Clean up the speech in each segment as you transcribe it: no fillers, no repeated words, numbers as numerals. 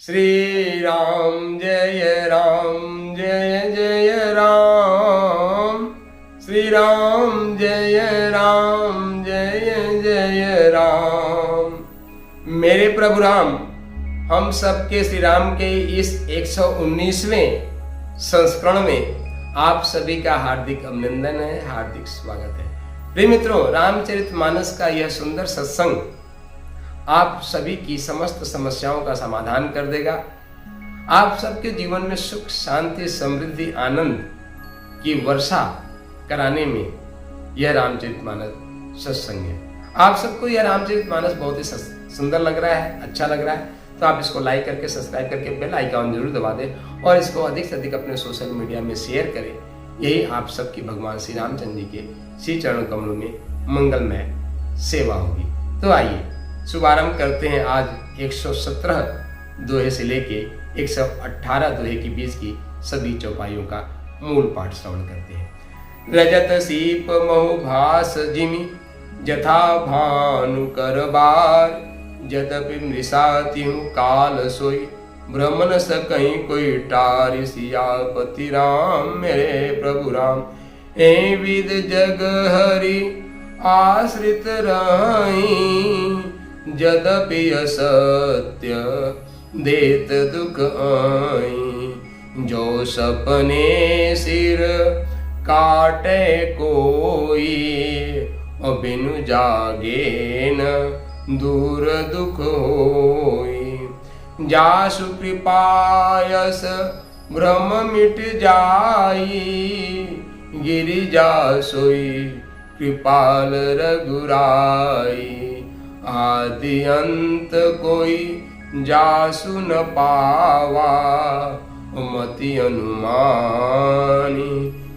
श्री राम जय जय राम। श्री राम जय जय राम। मेरे प्रभु राम, हम सबके श्री राम के इस 119वें संस्करण में आप सभी का हार्दिक अभिनंदन है, हार्दिक स्वागत है। प्रिय मित्रों, रामचरितमानस का यह सुंदर सत्संग आप सभी की समस्त समस्याओं का समाधान कर देगा। आप सबके जीवन में सुख, शांति, समृद्धि, आनंद की वर्षा कराने में यह रामचरितमानस सत्संग है। आप सबको यह रामचरितमानस बहुत ही सुंदर लग रहा है, अच्छा लग रहा है, तो आप इसको लाइक करके, सब्सक्राइब करके बेल आइकॉन जरूर दबा दें और इसको अधिक से अधिक अपने सोशल मीडिया में शेयर करें। यही आप सबकी भगवान श्री रामचंद्र जी के श्री चरण कमलों में मंगलमय सेवा होगी। तो आइए शुभारंभ करते हैं। आज 117 दोहे से लेके 118 दोहे के बीच की सभी चौपाइयों का मूल पाठ श्रवण करते हैं। रजत सीप महु भास जिमि जथा भानु कर बार, यद्यपि मृषा तिहु काल सोई, भ्रम न सकहीं कोई टारि। सियापति राम मेरे प्रभु राम, ए विद जग हरि आश्रित रहीं, यद्यपि असत्य देत दुख आईं। जो सपने सिर काटे कोई, बिनु जागे न दूर दुख होई। जासु कृपायस भ्रम मिट जाई, गिरिजा सोई कृपाल रघुराई। आदि अंत कोई जासु न पावा, मति अनुमानी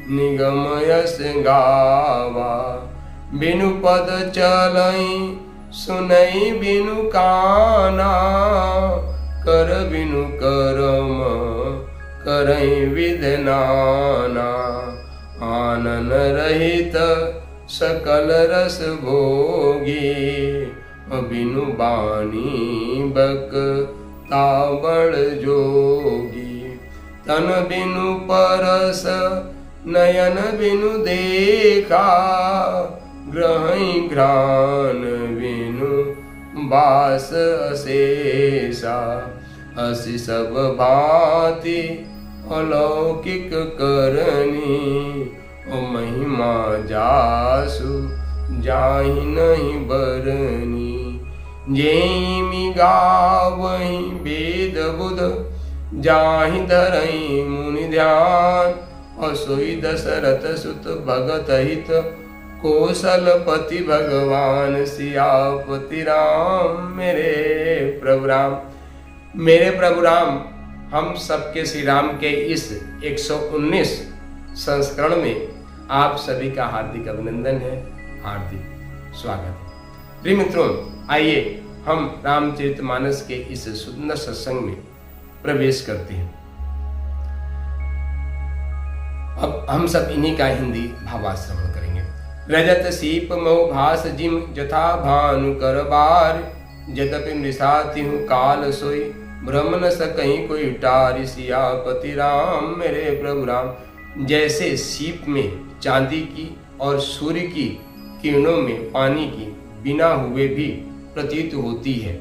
निगम यस गावा। बिनु पद चलई सुनई बिनु काना, कर बिनु करम करई विध नाना। आनन रहित सकल रस भोगी, बिनु बानी बक ताबड़ जोगी। तन बिनु परस नयन बिनु देखा, ग्रहई घ्राण बिनु बास अशेषा। असि सब भांति अलौकिक करनी, महिमा जासु जाहि नहीं बरनी। जेमि गावहि वेद बुध, जाहि धरहि मुनि ध्यान। असोई दशरथ सुत भगत हित, कौशलपति भगवान। सियापति राम मेरे प्रभु राम। मेरे प्रभु राम, हम सबके श्री राम के इस 119 संस्करण में आप सभी का हार्दिक अभिनंदन है, हार्दिक स्वागत है। प्रिय मित्रों, आइए हम रामचरितमानस के इस सुंदर सत्संग में प्रवेश करते हैं। अब हम सब इन्हीं का हिंदी भावाश्रवण करेंगे। रजत सीप महु भास जिम जथा भानु कर बार, यद्यपि मृषा तिहु काल सोई, भ्रम न सकहीं कोई टारि। सियापति राम मेरे प्रभु राम। जैसे सीप में चांदी की और सूर्य की किरणों में पानी की बिना हुए भी प्रतीत होती है,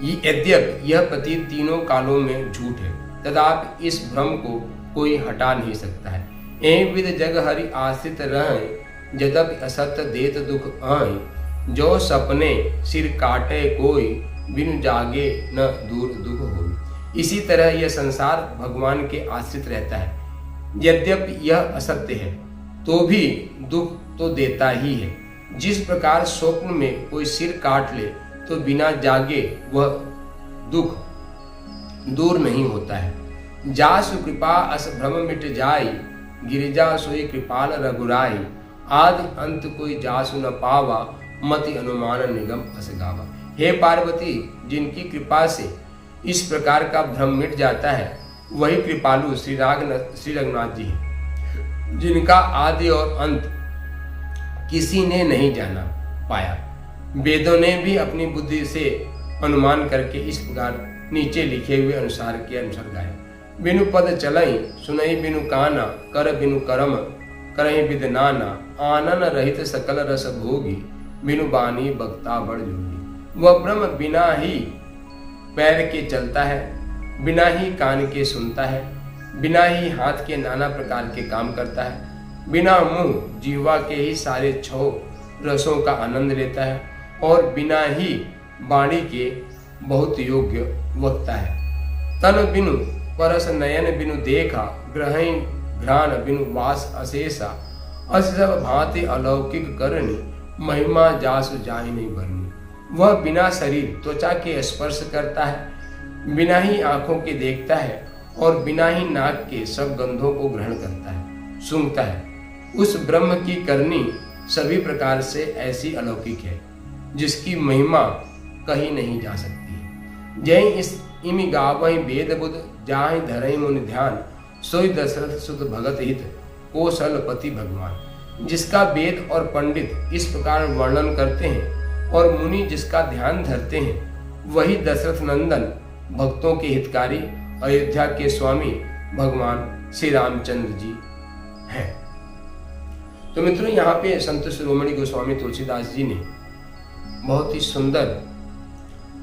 यद्यपि यह प्रतीत तीनों कालों में झूठ है, तथापि इस भ्रम को कोई हटा नहीं सकता है। एक विद जग हरि आश्रित रहें, यद्यपि असत्य देत दुख आए। जो सपने सिर काटे कोई, बिनु जागे न दूर दुख होई। इसी तरह यह संसार भगवान के आश्रित रहता है, यद्यपि यह असत्य है तो भी दुख तो देता ही है। जिस प्रकार स्वप्न में कोई सिर काट ले तो बिना जागे वह दुख दूर नहीं होता है। जासु कृपा अस भ्रम मिट जाई, गिरिजा सोई कृपाल रघुराई। आदि अंत कोई जासु न पावा, मति अनुमान निगम अस गावा। हे पार्वती, जिनकी कृपा से इस प्रकार का भ्रम मिट जाता है, वही कृपालु श्री रघुनाथ जी हैं, जिनका आदि और अंत किसी ने नहीं जाना पाया। वेदों ने भी अपनी बुद्धि से अनुमान करके इस प्रकार नीचे लिखे हुए अनुसार के अनुसार गाए। बिनु पद चलई सुनई बिनु काना, कर बिनु करम करहि विद नाना, आनन रहित सकल रस भोगी, बिनु बानी बक्ता बड़ जोगी। वह ब्रह्म बिना ही पैर के चलता है, बिना ही कान के सुनता है, बिना ही हाथ के नाना प्रकार के काम करता है, बिना मुंह जीवा के ही सारे 6 रसों का आनंद लेता है, और बिना ही वाणी के बहुत योग्य वक्ता है। तन बिनु परस नयन बिनु देखा, ग्रहण घ्राण बिनु वास अशेषा, अस सब भांति अलौकिक करनी, महिमा जासु जाहि नहीं बरनी। वह बिना शरीर त्वचा के स्पर्श करता है, बिना ही आंखों के देखता है, और बिना ही नाक के सब गंधों को ग्रहण करता है, सूंघता है। उस ब्रह्म की करनी सभी प्रकार से ऐसी अलौकिक है जिसकी महिमा कही नहीं जा सकती है। जय इस इमि गावहि वेद बुध, जाहि धरहि मुनि ध्यान, सोई दशरथ सुत भगत हित, कौशलपति भगवान। जिसका वेद और पंडित इस प्रकार वर्णन करते हैं और मुनि जिसका ध्यान धरते हैं, वही दशरथ नंदन भक्तों के हितकारी अयोध्या के स्वामी भगवान श्री रामचंद्र जी हैं। तो मित्रों, यहाँ पे संत शिरोमणि गोस्वामी तुलसीदास जी ने बहुत ही सुंदर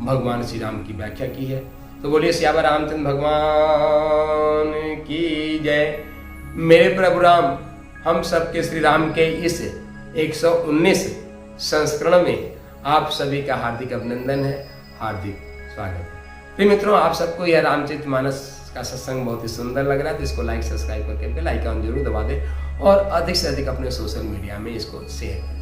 भगवान श्री राम की व्याख्या की है। तो बोलिए श्यामा रामचंद्र भगवान की जय। मेरे प्रभु राम, हम सबके श्री राम के इस 119 संस्करण में आप सभी का हार्दिक अभिनंदन है, हार्दिक स्वागत है। तो मित्रों, आप सबको यह रामचरितमानस का सत्संग बहुत ही सुंदर लग रहा है, तो इसको लाइक सब्सक्राइब करके बेल आइकन जरूर दबा दें और अधिक से अधिक अपने सोशल मीडिया में इसको शेयर करें।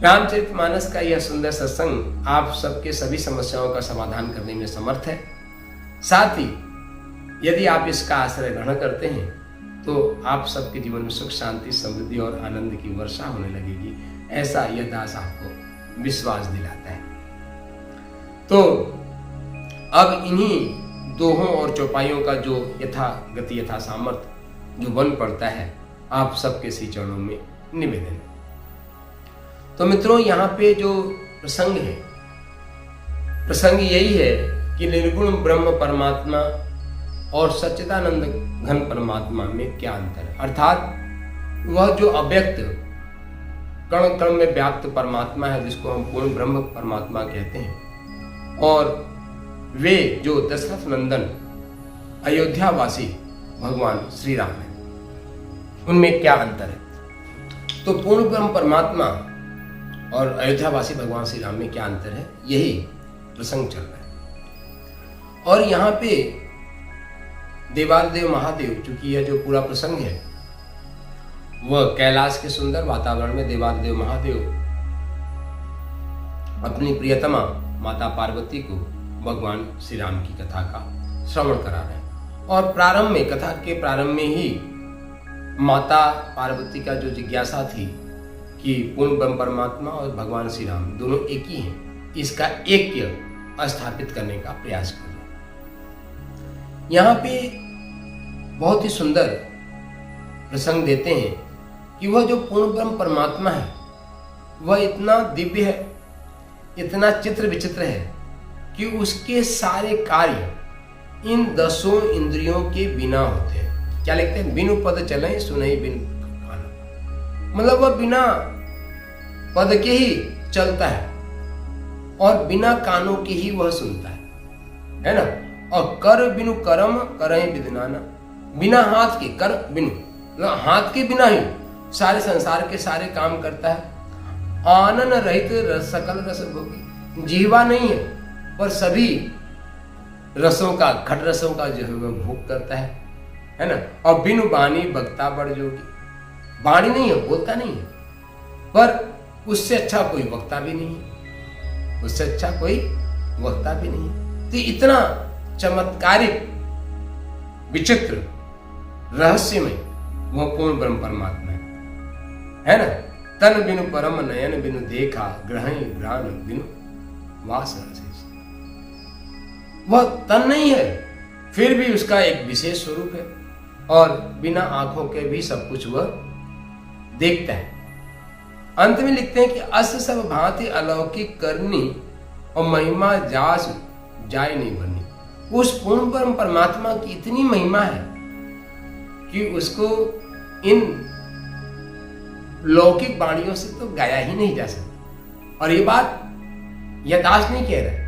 रामचरितमानस का यह सुंदर सत्संग आप सबके सभी समस्याओं का समाधान करने में समर्थ है। साथ ही यदि आप इसका आश्रय ग्रहण करते हैं तो आप सबके जीवन में सुख शांति समृद्धि और आनंद की वर्षा होने लगेगी, ऐसा यह दास आपको विश्वास दिलाता है। तो अब इन्हीं दोहों और चौपाइयों का जो यथा गति यथा सामर्थ्य जो बन पड़ता है, आप सबके श्री चरणों में निवेदन है। तो मित्रों, यहाँ पे जो प्रसंग है, प्रसंग यही है कि निर्गुण ब्रह्म परमात्मा और सच्चिदानंद घन परमात्मा में क्या अंतर है। अर्थात वह जो अव्यक्त कण कण में व्याप्त परमात्मा है, जिसको हम पूर्ण ब्रह्म परमात्मा कहते हैं, और वे जो दशरथ नंदन अयोध्यावासी भगवान श्री राम है, उनमें क्या अंतर है। तो पूर्ण ब्रह्म परमात्मा और अयोध्यावासी भगवान श्री राम में क्या अंतर है, यही प्रसंग चल रहा है। और यहाँ पे देवादेव महादेव, चूंकि यह जो पूरा प्रसंग है वह कैलाश के सुंदर वातावरण में देवादेव महादेव अपनी प्रियतमा माता पार्वती को भगवान श्री राम की कथा का श्रवण करा रहे हैं। और प्रारंभ में, कथा के प्रारंभ में ही माता पार्वती का जो जिज्ञासा थी कि पूर्ण ब्रह्म परमात्मा और भगवान श्री राम दोनों एक ही हैं, इसका ऐक्य स्थापित करने का प्रयास कर रहे हैं। यहाँ पे बहुत ही सुंदर प्रसंग देते हैं कि वह जो पूर्ण ब्रह्म परमात्मा है वह इतना दिव्य है, इतना चित्र विचित्र है कि उसके सारे कार्य इन 10 इंद्रियों के बिना होते हैं। क्या लिखते हैं, बिनु पद चले सुनहि बिनु कान। मतलब वह बिना पद के ही चलता है और बिना कानों के ही वह सुनता है ना। और कर बिनु करम करहि विद नाना, बिना हाथ के, कर बिनु मतलब हाथ के बिना ही सारे संसार के सारे काम करता है। आनन रहित सकल रस भोगी, जीवा नहीं है पर सभी रसों का, खट रसों का जो है वह भोग करता है ना। और बिनु बानी बक्ता बड़ जोगी, बाणी नहीं है, बोलता नहीं है, पर उससे अच्छा कोई वक्ता भी नहीं है, उससे अच्छा कोई वक्ता भी नहीं है। तो इतना चमत्कारिक विचित्र रहस्यमय वह पूर्ण ब्रह्म परमात्मा है ना। तन बिनु परम नयन बिनु देखा, ग्रहण घ्राण बिनु वास रसेस। वह तन नहीं है, फिर भी उसका एक विशेष स्वरूप है और बिना आंखों के भी सब कुछ वह देखता है। अंत में लिखते हैं कि अस सब भांति अलौकिक करनी और महिमा जास जाय नहीं बनी। उस पूर्ण परम परमात्मा की इतनी महिमा है कि उसको इन लौकिक वाणियों से तो गाया ही नहीं जा सकता। और ये बात यह दास नहीं कह रहे,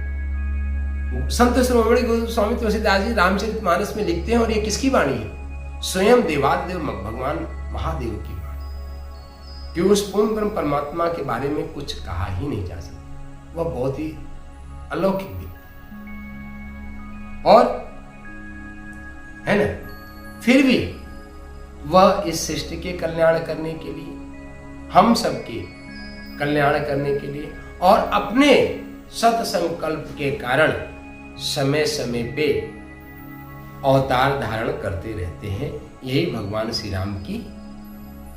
संत शिरोमणि गोस्वामी तुलसीदास जी रामचरितमानस में लिखते हैं। और ये किसकी वाणी है? स्वयं देवादेव भगवान महादेव की वाणी, कि उस पूर्ण परम परमात्मा के बारे में कुछ कहा ही नहीं जा सकता। वह बहुत ही अलौकिक व्यक्ति और है ना। फिर भी वह इस सृष्टि के कल्याण करने के लिए, हम सबके कल्याण करने के लिए और अपने सत संकल्प के कारण समय समय पे अवतार धारण करते रहते हैं। यही भगवान श्री राम की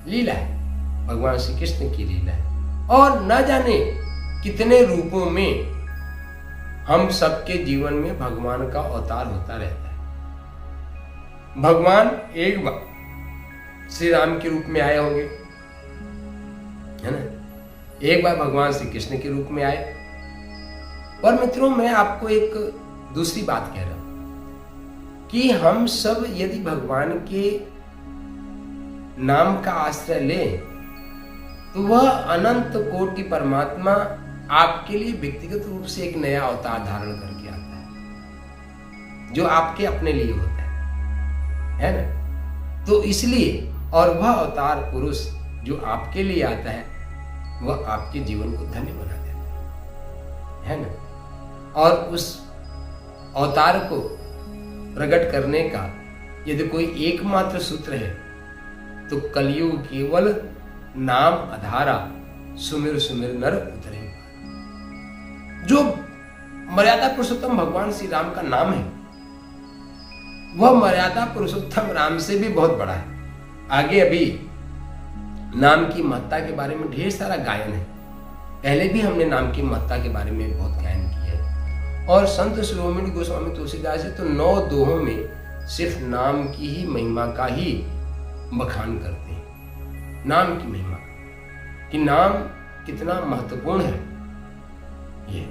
लीला है, भगवान श्री कृष्ण की लीला है। और न जाने कितने रूपों में हम सबके जीवन में भगवान का अवतार होता रहता है। भगवान एक बार श्री राम के रूप में आए होंगे, है ना, एक बार भगवान श्री कृष्ण के रूप में आए। और मित्रों, मैं आपको एक दूसरी बात कह रहा हूं कि हम सब यदि भगवान के नाम का आश्रय लें तो वह अनंत कोटि परमात्मा आपके लिए व्यक्तिगत रूप से एक नया अवतार धारण करके आता है, जो आपके अपने लिए होता है ना। तो इसलिए, और वह अवतार पुरुष जो आपके लिए आता है वह आपके जीवन को धन्य बना देता है ना। और उस अवतार को प्रकट करने का यदि कोई एकमात्र सूत्र है तो कलयुग केवल नाम आधारा सुमिर सुमिर नर उतरे। जो मर्यादा पुरुषोत्तम भगवान श्री राम का नाम है वह मर्यादा पुरुषोत्तम राम से भी बहुत बड़ा है। आगे अभी नाम की महत्ता के बारे में ढेर सारा गायन है, पहले भी हमने नाम की महत्ता के बारे में बहुत गायन किया है। और संत शिरोमणि गोस्वामी तुलसीदास जी तो 9 दोहों में सिर्फ नाम की ही महिमा का ही बखान करते हैं, नाम की महिमा, कि नाम कितना महत्वपूर्ण है ये।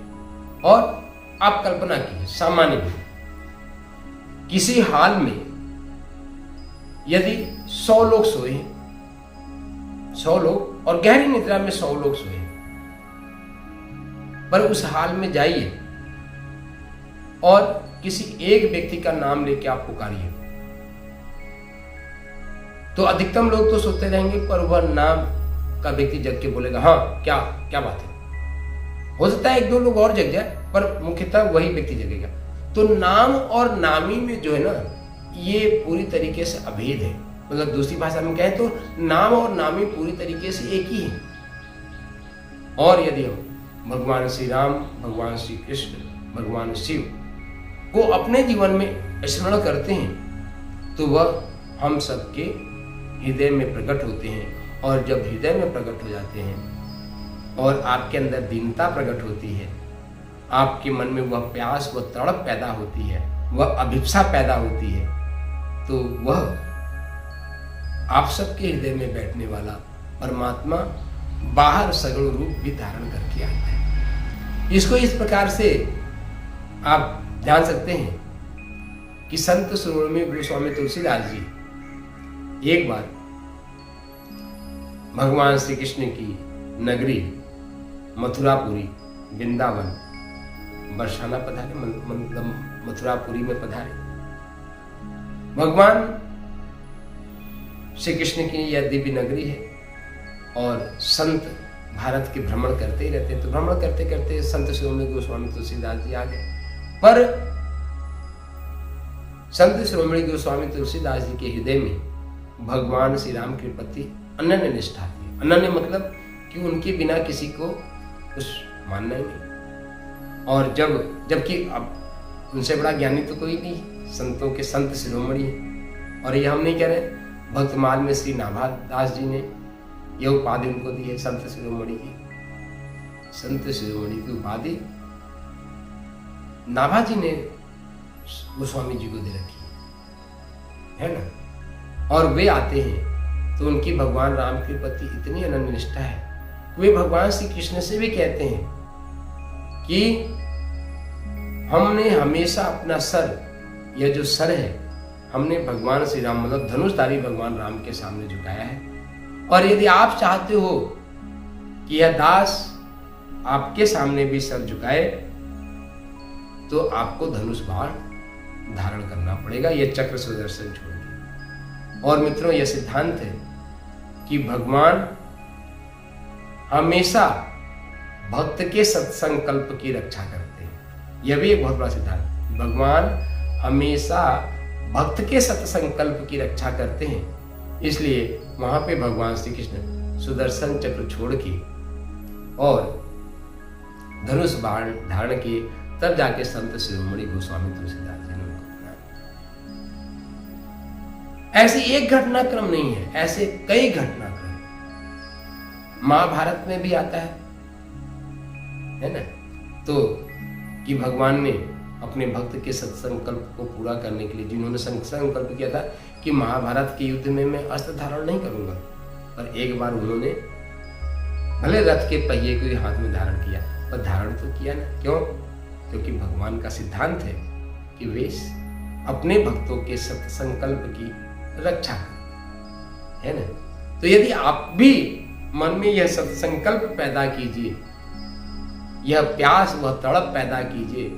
और आप कल्पना कीजिए, सामान्य भी किसी हाल में यदि 100 लोग सोए, 100 लोग, और गहरी निद्रा में 100 लोग सोए, पर उस हाल में जाइए और किसी एक व्यक्ति का नाम लेके आप पुकारिए तो अधिकतम लोग तो सोते रहेंगे, पर वह नाम का व्यक्ति जग के बोलेगा हाँ क्या क्या बात है। हो सकता है 1-2 लोग और जग जाए, पर मुख्यतः वही व्यक्ति जगेगा। तो नाम और नामी में जो है ना, ये पूरी तरीके से अभेद है। मतलब दूसरी भाषा में कहें तो नाम और नामी पूरी तरीके से एक ही है। और यदि हम भगवान श्री राम, भगवान श्री कृष्ण, भगवान शिव को अपने जीवन में स्मरण करते हैं तो वह हम सबके हृदय में प्रकट होते हैं। और जब हृदय में प्रकट हो जाते हैं और आपके अंदर दीनता प्रकट होती है, आपके मन में वह प्यास, वह तड़प पैदा होती है, वह अभिप्सा पैदा होती है, तो वह आप सबके हृदय में बैठने वाला परमात्मा बाहर सगुण रूप भी धारण करके आता है। इसको इस प्रकार से आप जान सकते हैं कि संत शिरोमणि गोस्वामी तुलसीदास जी एक बार भगवान श्री कृष्ण की नगरी मथुरापुरी, वृंदावन, बरसाना पधारे, मतलब मथुरापुरी में पधारे। भगवान श्री कृष्ण की यह दिव्य नगरी है और संत भारत के भ्रमण करते ही रहते हैं। तो भ्रमण करते करते संत शिरोमणि गोस्वामी तुलसीदास जी आ गए। पर संत शिरोमणि गोस्वामी तुलसीदास जी के हृदय में भगवान श्री राम के प्रति अनन्य निष्ठा थी। अनन्य मतलब कि उनके बिना किसी को कुछ मानना ही नहीं। और जबकि अब उनसे बड़ा ज्ञानी तो कोई नहीं, संतों के संत शिरोमणि है। और ये हम नहीं कह रहे, भक्तमाल में श्री नाभादास जी ने यह उपाधि उनको दी है, संत शिरोमणि की। संत शिरोमणि की उपाधि नाभा जी ने गोस्वामी जी को दे रखी है ना। और वे आते हैं तो उनकी भगवान राम के प्रति इतनी अनन्य निष्ठा है, वे भगवान श्री कृष्ण से भी कहते हैं कि हमने हमेशा अपना सर, यह जो सर है, हमने भगवान श्री राम मतलब धनुषधारी भगवान राम के सामने झुकाया है। और यदि आप चाहते हो कि यह दास आपके सामने भी सर झुकाए, तो आपको धनुष बाण धारण करना पड़ेगा, यह चक्र सुदर्शन छोड़ के। और मित्रों, यह सिद्धांत है कि भगवान हमेशा भक्त के सत्संकल्प की रक्षा करते हैं। यह भी एक बहुत बड़ा सिद्धांत है। भगवान हमेशा भक्त के सत्संकल्प की रक्षा करते हैं। इसलिए वहां पे भगवान श्री कृष्ण सुदर्शन चक्र छोड़ के और धनुष बाण धारण किए, तब जाके संत शिरोमणि गोस्वामी तुलसीदास जी ने उनको अपनाया। ऐसे एक घटनाक्रम नहीं है, ऐसे कई घटनाक्रम महाभारत में भी आता है ना। तो कि भगवान ने अपने भक्त के सत्संकल्प को पूरा करने के लिए, जिन्होंने संकल्प किया था कि महाभारत के युद्ध में मैं अस्त्र धारण नहीं करूंगा, पर एक बार उन्होंने भले रथ के पहिए को हाथ में धारण किया, पर धारण तो किया ना। क्यों? क्योंकि भगवान का सिद्धांत है कि वे अपने भक्तों के सत्संकल्प की रक्षा करें, है ना। तो यदि आप भी मन में यह सत्संकल्प पैदा कीजिए, यह प्यास व तड़प पैदा कीजिए,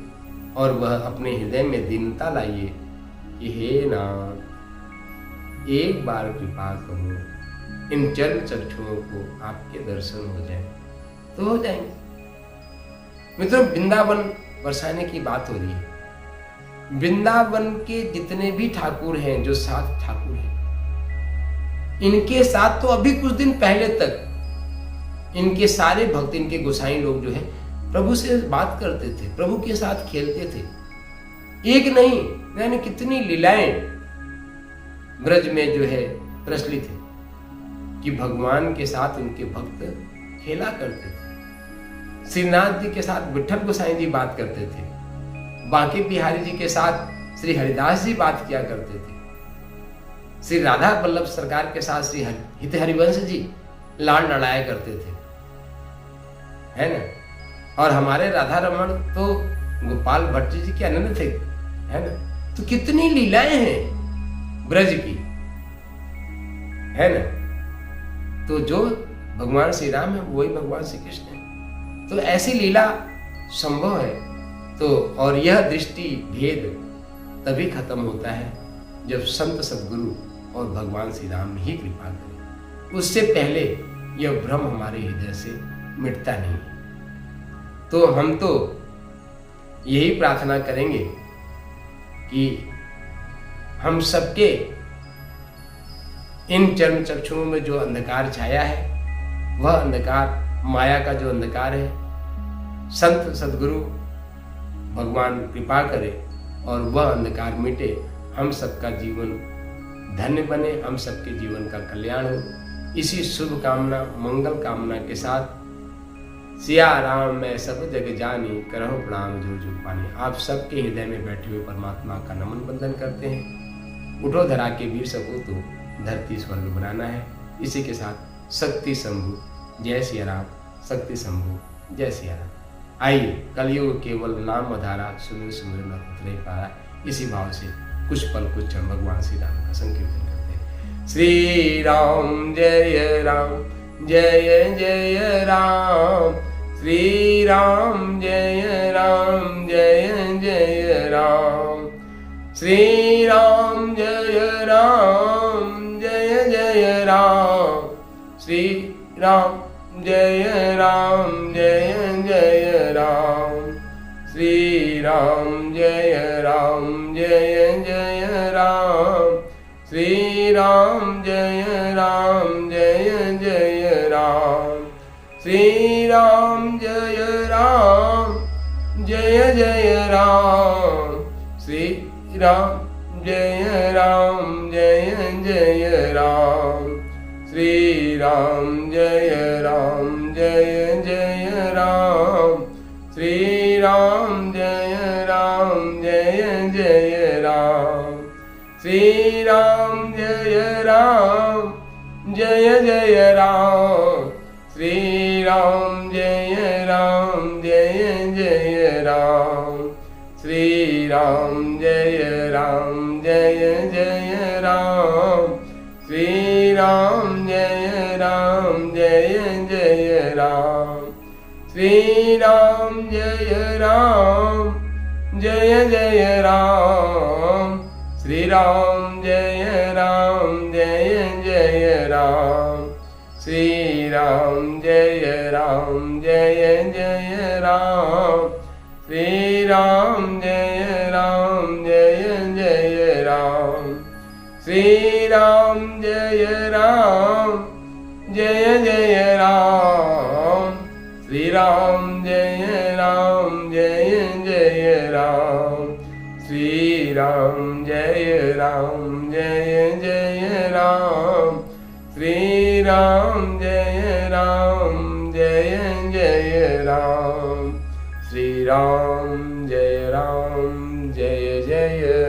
और वह अपने हृदय में दीनता लाइए कि हे नाथ, एक बार कृपा करो, इन चरण चक्षुओं को आपके दर्शन हो जाए, तो हो जाएंगे। मित्रों, वृंदावन बरसाने की बात हो रही है। वृंदावन के जितने भी ठाकुर हैं, जो 7 ठाकुर हैं, इनके साथ तो अभी कुछ दिन पहले तक इनके सारे भक्त, इनके गोसाई लोग जो है, प्रभु से बात करते थे, प्रभु के साथ खेलते थे। एक नहीं, यानी कितनी लीलाएं ब्रज में जो है प्रचलित है कि भगवान के साथ उनके भक्त खेला करते थे। श्रीनाथ जी के साथ विठल गोसाई जी बात करते थे, बांके बिहारी जी के साथ श्री हरिदास जी बात किया करते थे, श्री राधा वल्लभ सरकार के साथ श्री हित हरिवंश जी लाड़ लड़ाया करते थे, है ना। और हमारे राधा रमण तो गोपाल भट्ट जी के अनन्य थे, है ना। तो कितनी लीलाएं हैं ब्रज की, है ना। तो जो भगवान श्री राम है वही भगवान श्री कृष्ण है। तो ऐसी लीला संभव है। तो और यह दृष्टि भेद तभी खत्म होता है जब संत सद्गुरु और भगवान श्री राम ही कृपा करें। उससे पहले यह भ्रम हमारे हृदय से मिटता नहीं है। तो हम तो यही प्रार्थना करेंगे कि हम सबके इन चर्म चक्षुओं में जो अंधकार छाया है, वह अंधकार माया का जो अंधकार है, संत सद्गुरु भगवान कृपा करे और वह अंधकार मिटे, हम सबका जीवन धन्य बने, हम सबके जीवन का कल्याण हो। इसी शुभ कामना, मंगल कामना के साथ सिया राम मैं सब जग जानी, करहु प्रणाम जो जो पानी। आप सबके हृदय में बैठे हुए परमात्मा का नमन बंदन करते हैं। उठो धरा के वीर सपूतो, धरती स्वर्ग बनाना है। इसी के साथ शक्ति शंभु जय सिया राम, शक्ति शंभु जय सिया राम। आइए कलयुग केवल नाम आधारा, सुमिर सुमिर न उतरे पारा। इसी भाव से कुछ पल कुछ क्षण भगवान श्री राम का संकीर्तन करते हैं। श्री राम जय राम, जय जय राम, श्री राम जय राम, जय जय राम, श्री राम जय राम, जय जय राम, श्री राम जय राम, जय जय राम, श्री राम जय राम, जय जय राम, श्री राम जय राम, जय जय राम, श्री राम जय राम, जय जय राम, श्री राम जय राम, जय जय राम, श्री राम जय राम, जय जय राम, श्री राम जय राम, जय जय राम, श्री राम जय राम, जय जय राम, श्री राम जय राम, जय जय राम, श्री श्री राम जय जय राम, श्री राम जय जय राम, श्री राम जय जय राम, श्री राम जय जय राम, श्री राम जय जय राम, श्री राम जय जय राम, श्री राम जय जय राम, श्री राम जय जय राम, श्री राम जय जय राम, श्री राम जय जय राम, श्री राम जय जय